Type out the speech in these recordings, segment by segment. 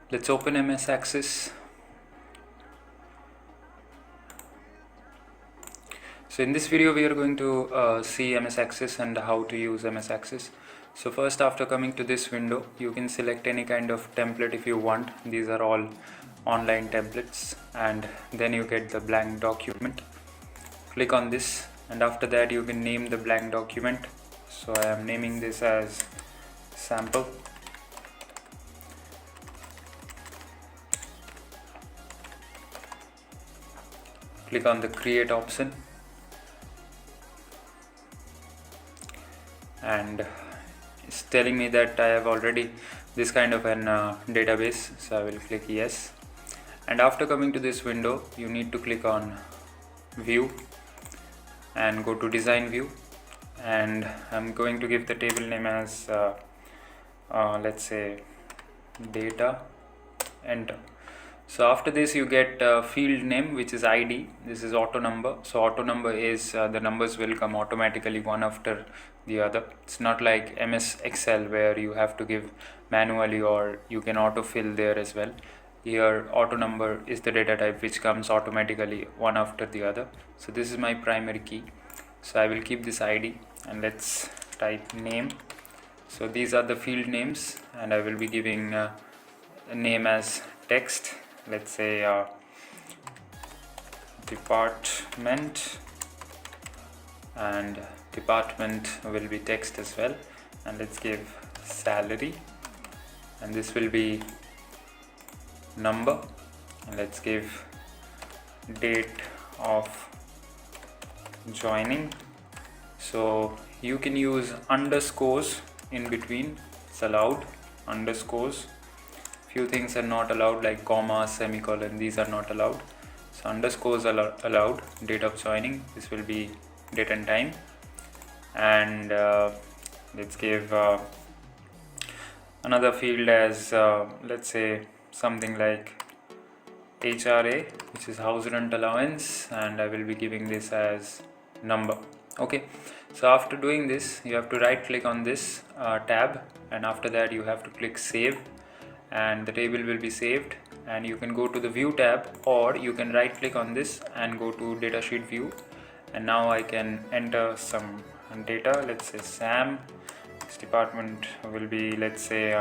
Let's open msaccess. So in this video we are going to see msaccess and how to use msaccess. So first, after coming to this window, you can select any kind of template if you want. These are all online templates, and then you get the blank document. Click on this, and after that you can name the blank document. So I am naming this as sample. Click on the create option, and it's telling me that I have already this kind of an database, so I will click yes. And after coming to this window, you need to click on view and go to design view, and I'm going to give the table name as let's say data, enter. So after this you get field name, which is ID. This is auto number. So auto number is the numbers will come automatically one after the other. It's not like MS Excel where you have to give manually, or you can autofill there as well. Here auto number is the data type which comes automatically one after the other. So this is my primary key, so I will keep this ID, and let's type name. So these are the field names, and I will be giving a name as text. Let's say department, and department will be text as well. And let's give salary, and this will be number, and let's give date of joining. So you can use underscores in between, it's allowed. Underscores, few things are not allowed, like comma, semicolon, these are not allowed. So underscores are allowed. Date of joining, this will be date and time. And let's give another field as let's say something like HRA, which is house rent allowance, and I will be giving this as number. Okay, so after doing this, you have to right click on this tab, and after that you have to click save, and the table will be saved. And you can go to the view tab, or you can right click on this and go to datasheet view. And now I can enter some data. Let's say Sam. This department will be, let's say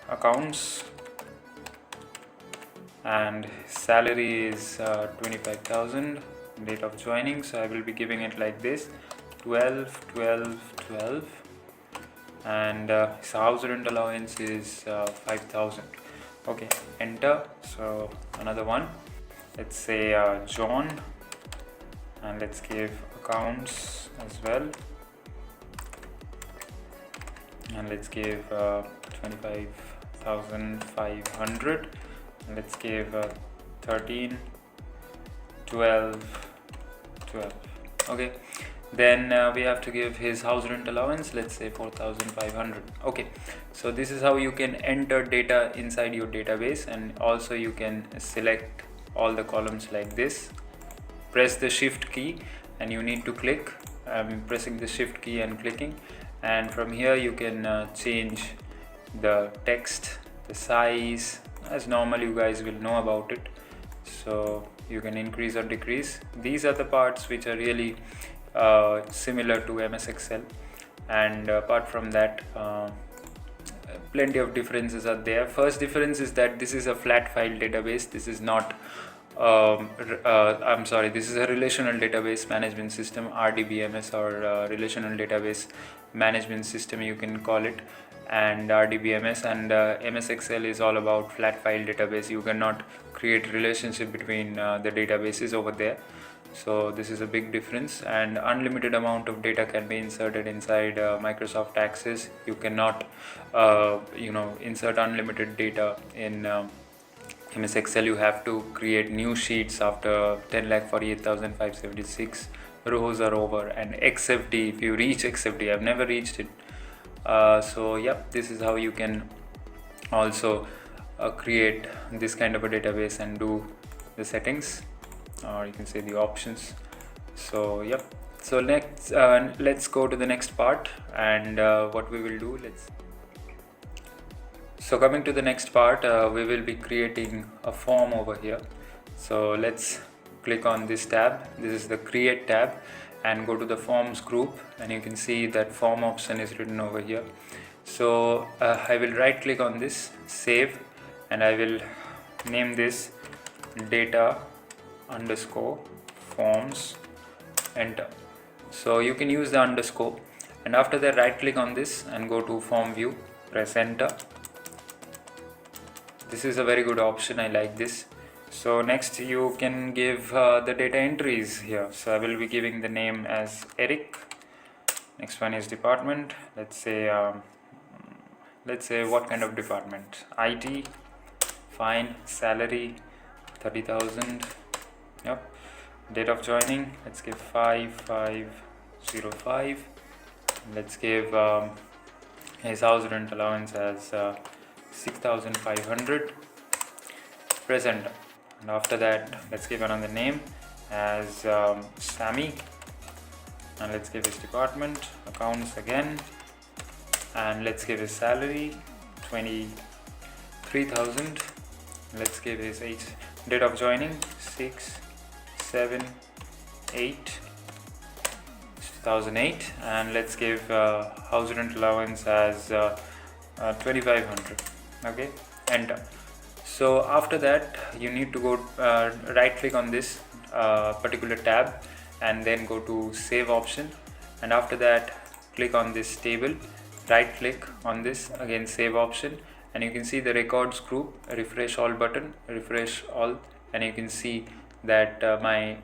accounts, and salary is 25,000. Date of joining, so I will be giving it like this, 12/12/12. And house rent allowance is 5,000. Okay, enter. So another one, let's say John, and let's give accounts as well, and let's give 25,500, and let's give 13/12/12. Okay, then we have to give his house rent allowance, let's say 4,500. Okay, so this is how you can enter data inside your database, and also you can select all the columns like this. Press the shift key, and you need to click. I'm pressing the shift key and clicking, and from here you can change the text, the size, as normal you guys will know about it. So you can increase or decrease. These are the parts which are really similar to MS Excel, and apart from that plenty of differences are there. First difference is that this is a flat file database. This is not I'm sorry, this is a relational database management system, RDBMS, or relational database management system you can call it, and RDBMS. And MS Excel is all about flat file database. You cannot create relationship between the databases over there. So this is a big difference, and unlimited amount of data can be inserted inside Microsoft Access. You cannot insert unlimited data in MS Excel. You have to create new sheets after 10,48,576 rows are over. And XFD, if you reach XFD, I've never reached it. So yep, this is how you can also create this kind of a database and do the settings, or you can say the options. So yep, so next let's go to the next part, and what we will do, So coming to the next part, we will be creating a form over here. So let's click on this tab. This is the create tab, and go to the forms group, and you can see that form option is written over here. So I will right click on this, save, and I will name this data underscore forms, enter. So you can use the underscore, and after that right click on this and go to form view, press enter. This is a very good option, I like this. So next you can give the data entries here. So I will be giving the name as Eric. Next one is department. Let's say what kind of department? IT. Fine. Salary 30,000. Yep. Date of joining, let's give 5505. Let's give his house rent allowance as 6,500. Press enter, and after that let's give another name as Sammy, and let's give his department, accounts again, and let's give his salary 23,000. Let's give his date of joining 6/7/8/2008, and let's give house rent allowance as 2,500. Okay, enter. So after that you need to go right click on this particular tab, and then go to save option, and after that click on this table, right click on this, again save option, and you can see the records group, refresh all button, refresh all, and you can see that my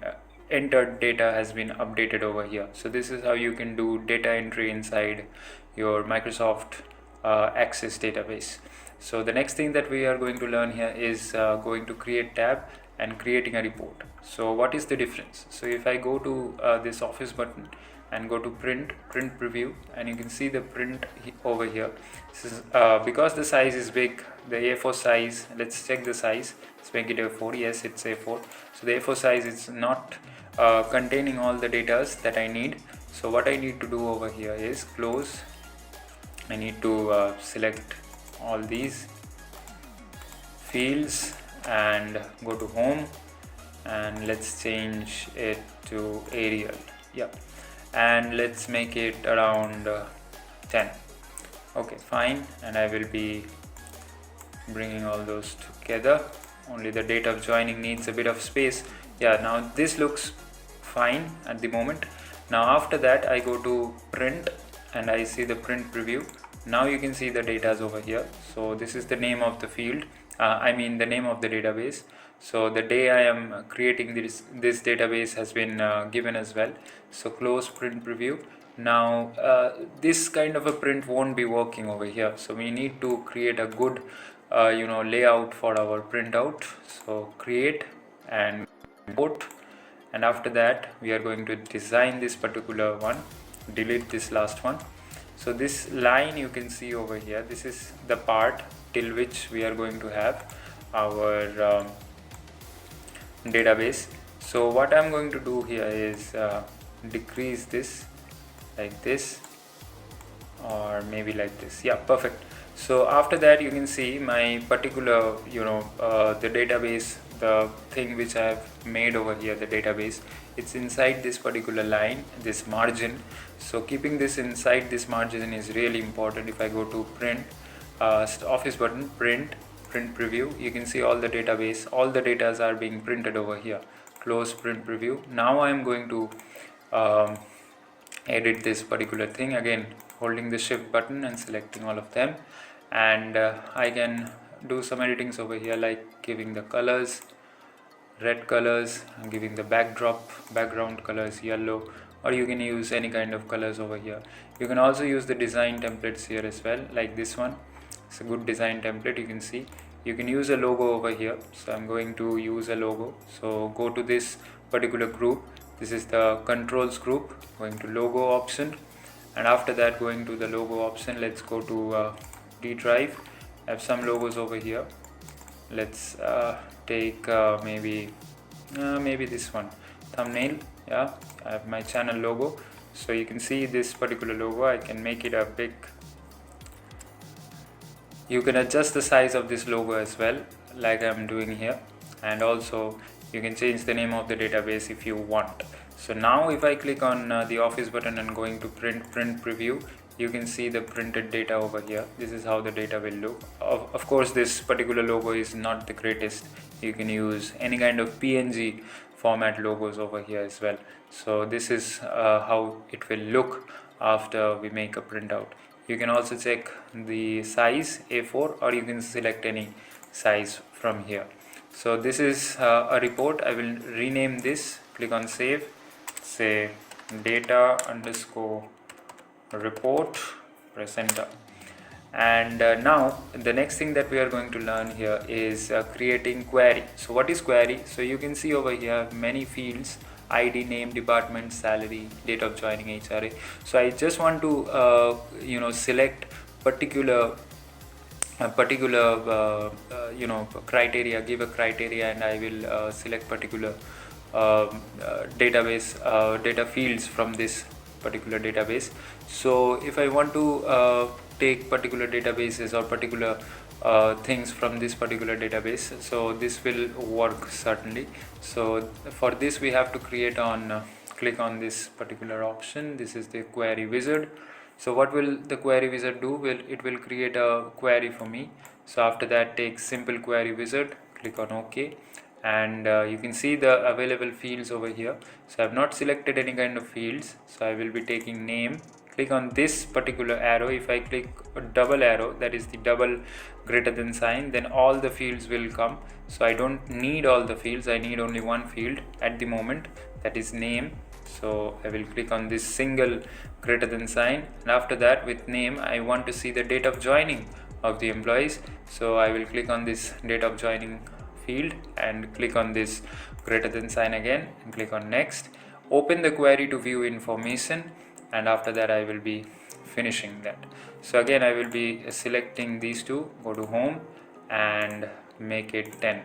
entered data has been updated over here. So this is how you can do data entry inside your Microsoft Access database. So the next thing that we are going to learn here is going to create tab and creating a report. So what is the difference? So if I go to this office button and go to print preview, and you can see the print over here. This is because the size is big, the A4 size, let's check the size, let's make it A4. Yes, it's A4. So the A4 size is not containing all the data that I need. So what I need to do over here is close. I need to select all these fields and go to home, and let's change it to Arial. Yeah, and let's make it around 10. Okay, fine, and I will be bringing all those together. Only the date of joining needs a bit of space. Yeah, now this looks fine at the moment. Now after that I go to print, and I see the print preview. Now you can see the data over here. So this is the name of the field, the name of the database. So the day I am creating this database has been given as well. So close print preview. Now this kind of a print won't be working over here, so we need to create a good layout for our printout. So create and import, and after that we are going to design this particular one, delete this last one. So this line you can see over here, this is the part till which we are going to have our database. So what I'm going to do here is decrease this like this, or maybe like this. Yeah, perfect. So after that you can see my particular the database, the thing which I have made over here, the database, it's inside this particular line, this margin. So keeping this inside this margin is really important. If I go to print office button, print preview, you can see all the database, all the datas are being printed over here. Close print preview. Now I am going to edit this particular thing, again holding the shift button and selecting all of them, and I can do some editings over here, like giving the colors red colors, and giving the background colors yellow, or you can use any kind of colors over here. You can also use the design templates here as well, like this one. It's a good design template. You can see you can use a logo over here, so I'm going to use a logo. So go to this particular group, this is the controls group, going to logo option, and after that going to the logo option, let's go to D drive. I have some logos over here. Let's take maybe this one, thumbnail. Yeah, I have my channel logo. So you can see this particular logo, I can make it a big You can adjust the size of this logo as well, like I'm doing here, and also you can change the name of the database if you want. So now if I click on the office button and going to print preview, you can see the printed data over here. This is how the data will look. Of course, this particular logo is not the greatest. You can use any kind of PNG format logos over here as well. So this is how it will look after we make a printout. You can also check the size A4, or you can select any size from here. So this is a report. I will rename this. Click on save, say data underscore report, press enter. And now the next thing that we are going to learn here is creating query. So what is query? So you can see over here many fields: ID, name, department, salary, date of joining, HRA. So I just want to select particular criteria, give a criteria, and I will select particular data fields from this particular database. So if I want to take particular databases or particular things from this particular database, so this will work certainly. So for this we have to create on click on this particular option. This is the query wizard. So what will the query wizard do? It will create a query for me. So after that, take simple query wizard, click on OK, and you can see the available fields over here. So I have not selected any kind of fields, so I will be taking name. Click on this particular arrow. If I click a double arrow, that is the double greater than sign, then all the fields will come. So I don't need all the fields, I need only one field at the moment, that is name. So I will click on this single greater than sign, and after that, with name, I want to see the date of joining of the employees. So I will click on this date of joining field and click on this greater than sign again and click on next. Open the query to view information, and after that I will be finishing that. So again I will be selecting these two, go to home and make it 10.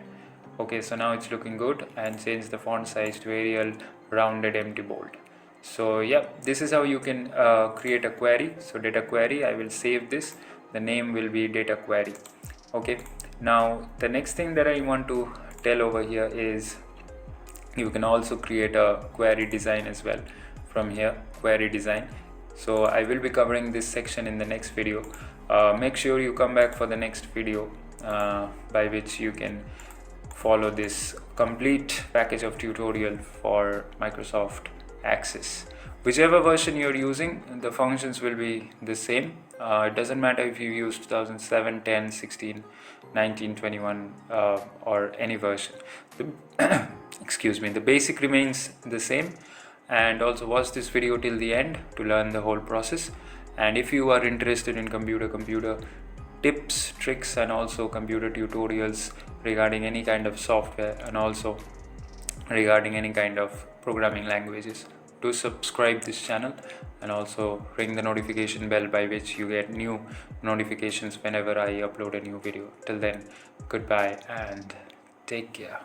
Okay, so now it's looking good, and change the font size to Arial, rounded, empty, bold. So yeah, this is how you can create a query. So data query, I will save this, the name will be data query. Okay, now the next thing that I want to tell over here is you can also create a query design as well from here, query design. So I will be covering this section in the next video. Make sure you come back for the next video by which you can follow this complete package of tutorial for Microsoft Access. Whichever version you're using, the functions will be the same. It doesn't matter if you use 2007, 10, 16, 19, 21 or any version. Excuse me, the basic remains the same. And also watch this video till the end to learn the whole process. And if you are interested in computer tips, tricks, and also computer tutorials regarding any kind of software and also regarding any kind of programming languages, do subscribe this channel and also ring the notification bell by which you get new notifications whenever I upload a new video. Till then, goodbye and take care.